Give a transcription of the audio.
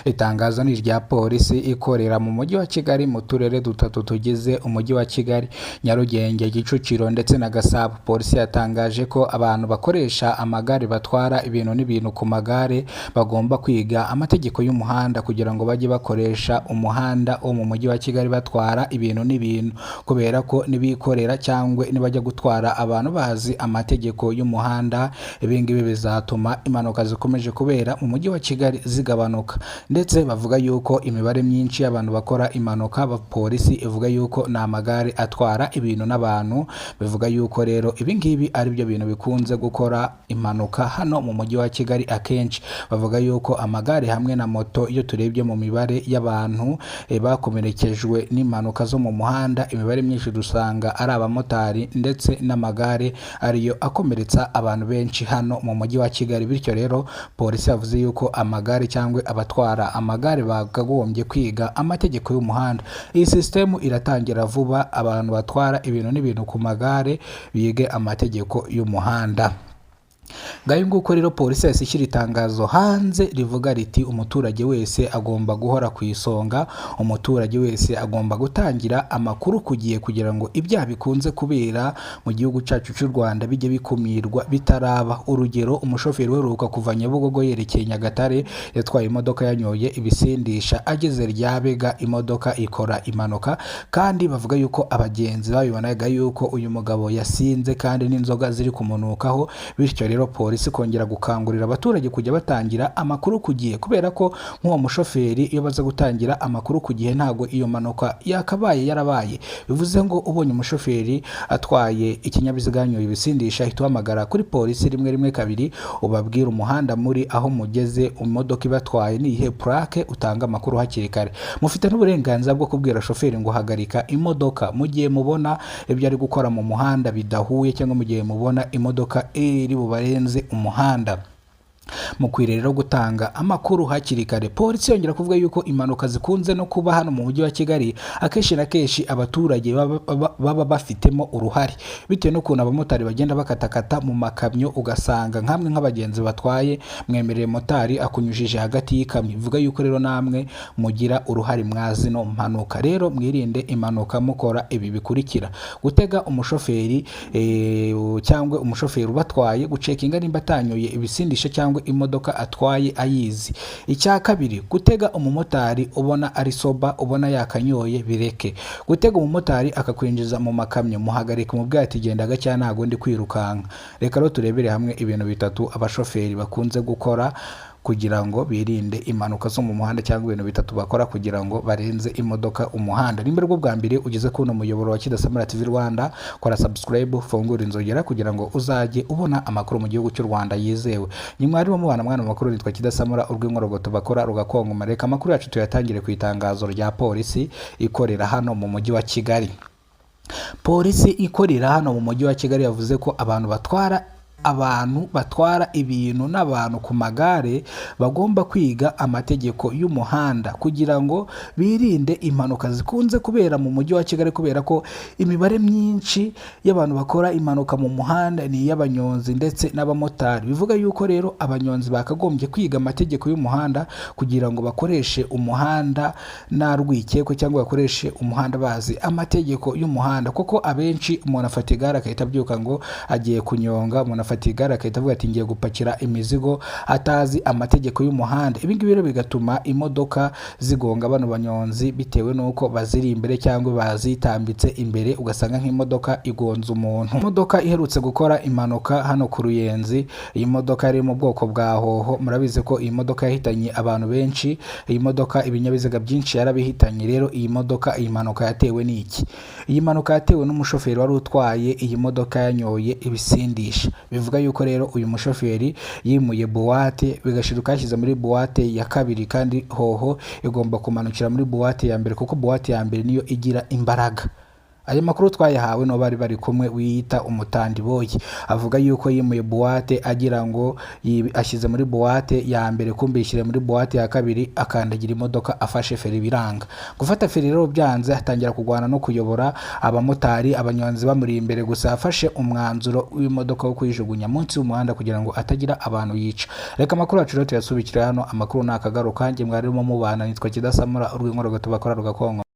Itangazo ni irya polisi ikorera mu mujyi wa Kigali mu turere dutatu tugize umujyi wa Kigali, Nyarugenge, Kicukiro ndetse na Gasabo. Polisi yatangaje ko abantu bakoresha amagare batwara ibintu n'ibintu ku magare bagomba kwiga amategeko y'umuhanda kugira ngo bajye bakoresha umuhanda wo mu mujyi wa Kigali batwara ibintu n'ibintu, kubera ko nibikorera cyangwa nibajya gutwara abantu bazi amategeko y'umuhanda, ibingibi bizatuma impanuka zikomeje kubera mu mujyi wa Kigali zigabanuka. Ndetse bavuga yuko imibare myinshi y'abantu bakora impanuka, polisi ivuga yuko ni amagare atwara ibintu n'abantu. Bivuga yuko rero ibingibi ari byo bintu bikunze gukora impanuka hano mu mujyi wa Kigali. Akenshi bavuga yuko amagare hamwe na moto, iyo turebye mu mibare y'abantu bakomerekejwe n'impanuka zo mu muhanda, imibare myinshi dusanga ari abamotari ndetse n'amagare ariyo akomeretsa abantu benshi hano mu mujyi wa Kigali. Bityo rero polisi yavuze yuko amagare cyangwa abatwara amagare bakagombye kwiga amategeko y'umuhanda. Iyi sisitemu iratangira vuba, abantu batwara ibintu n'ibintu ku magare bige amategeko y'umuhanda. Ngayo nguko rero polisi yahise ishyira itangazo hanze rivuga riti umuturage wese agomba guhora ku isonga, umuturage wese agomba gutangira amakuru ku gihe kugira ngo ibyaha bikunze kubera mu gihugu cyacu cy'u Rwanda bijye bikumirwa bitaraba. Urugero, umushoferi uheruka kuva Nyabugogo yerekeye Nyagatare yatwaye imodoka yanyoye ibisindisha, ageze Ryabega imodoka ikora impanuka, kandi bavuga yuko abagenzi babibonaga yuko uyu mugabo yasinze kandi n'inzoga ziri kumunukaho. Bityo rero polisi kongera gukangurira abaturage kujya batangira amakuru ku gihe, kubera ko nk'uwo mushoferi iyo baza gutangira amakuru ku gihe ntago iyo mpanuka yakabaye yarabaye. Bivuze ngo ubonye umushoferi atwaye ikinyabiziga yanyoye ibisindisha, ahita uhamagara kuri polisi 112, ubabwira umuhanda muri aho mugeze, imodoka ibatwaye nihe plaque, utanga amakuru hakiri kare. Mufite n'uburenganzira bwo kubwira shoferi ngo hagarika imodoka mu gihe mubona ibyo ari gukora mu muhanda bidahuye, cyangwa mu gihe mubona imodoka iri bubarenze umuhanda. Mukwiriye rero gutanga amakuru hakiri kare. Polisi yongera kuvuga yuko impanuka zikunze no kuba hano mu mujyi wa Kigali akenshi na kenshi abaturage baba bafitemo uruhare, bitewe n'ukuntu abamotari bagenda bakatakata mu makamyo, ugasanga nkamwe nk'abagenzi batwaye mwemereye motari akunyujije hagati y'ikamyo. Bivuga yuko rero namwe mugira uruhare mwazino mpanuka. Rero mwirinde impanuka mukora ibi bikurikira: gutega umushoferi cyangwa umushoferi ubatwaye, gucekinga nimba atanyoye ibisindisha cyangwa imodoka atwaye ayizi. Icya kabiri, gutega umumotari ubona ari soba, ubona yakanyoye, bireke. Gutega umumotari akakwinjiza mu makamyo, muhagarike umubwire ati genda gacya ntago ndi kwirukanka. Reka rero turebere hamwe ibintu bitatu abashoferi bakunze gukora kugira ngo birinde impanuka zo mu muhanda, cyangwa ibintu bitatu bakora kugira ngo barenze imodoka umuhanda. Nimba rwo bwa mbere ugeze kuno muyoboro wa Kidasamara TV Rwanda, kora subscribe, fungura inzogera kugira ngo uzajye ubona amakuru mu gihugu cy'u Rwanda yizewe. Nyuma harimo mubana mwana makuru nitwa Kidasamara, urw'inkorogoto bakora rugakongoma. Reka amakuru yacu tuyatangire ku itangazo rya polisi ikorera hano mu mujyi wa Kigali. Polisi ikorera hano mu mujyi wa Kigali yavuze ko abantu batwara ibintu n'abantu ku magare bagomba kwiga amategeko y'umuhanda kugira ngo birinde impanuka zikunze kubera mu mujyi wa Kigali, kubera ko imibare myinshi y'abantu bakora impanuka mu muhanda ni iy'abanyonzi ndetse n'abamotari. Bivuga yuko rero abanyonzi bakagombye kwiga amategeko y'umuhanda kugira ngo bakoreshe umuhanda nta rwikekwe, cyangwa bakoreshe umuhanda bazi amategeko y'umuhanda. Kuko abenshi umuntu afata igare akahita abyuka ngo agiye kunyonga, umuntu afata igare akahita avuga ati ngiye gupakira imizigo atazi amategeko y'umuhanda. Ibi ngibi rero bigatuma imodoka zigonga bano banyonzi bitewe n'uko baziri imbere cyangwa bazitambitse imbere, ugasanga nk'imodoka igonze umuntu. Imodoka iherutse gukora impanuka hano ku Ruyenzi, iyi modoka iri mu bwoko bwa hoho, murabizi ko iyi modoka yahitanye abantu benshi, iyi modoka ibinyabiziga byinshi yarabihitanye. Rero iyi modoka, iyi mpanuka yatewe n'iki? Iyi mpanuka yatewe n'umushoferi wari utwaye iyi modoka yanyoye ibisindisha. Bivuga yuko rero uyu mushoferi yimuye buwate, bigashiruka yashyize muri buwate ya kabiri, kandi hoho igomba kumanukira muri buwate ya mbere, kuko buwate ya mbere niyo igira imbaraga. Ayo makuru twayahawe no bari bari kumwe wiyita Umutandi Boy, avuga yuko yimuye buwate agira ngo ashyize muri buwate ya mbere, kumbe yishyire muri buwate ya kabiri, akandagira imodoka afashe feri biranga. Gufata feri rero byanze, atangira kugwana no kuyobora abamotari, abanyonzi bamuri imbere, gusa yafashe umwanzuro w'imodoka wo kuyijugunya munsi y'umuhanda kugira ngo atagira abantu yica. Reka amakuru yacu rero tuyasubikire hano, amakuru nakagaruka. Njye mwarimo mubana, nitwa Kidasamura, urw'inkuru tubakora rugakongo.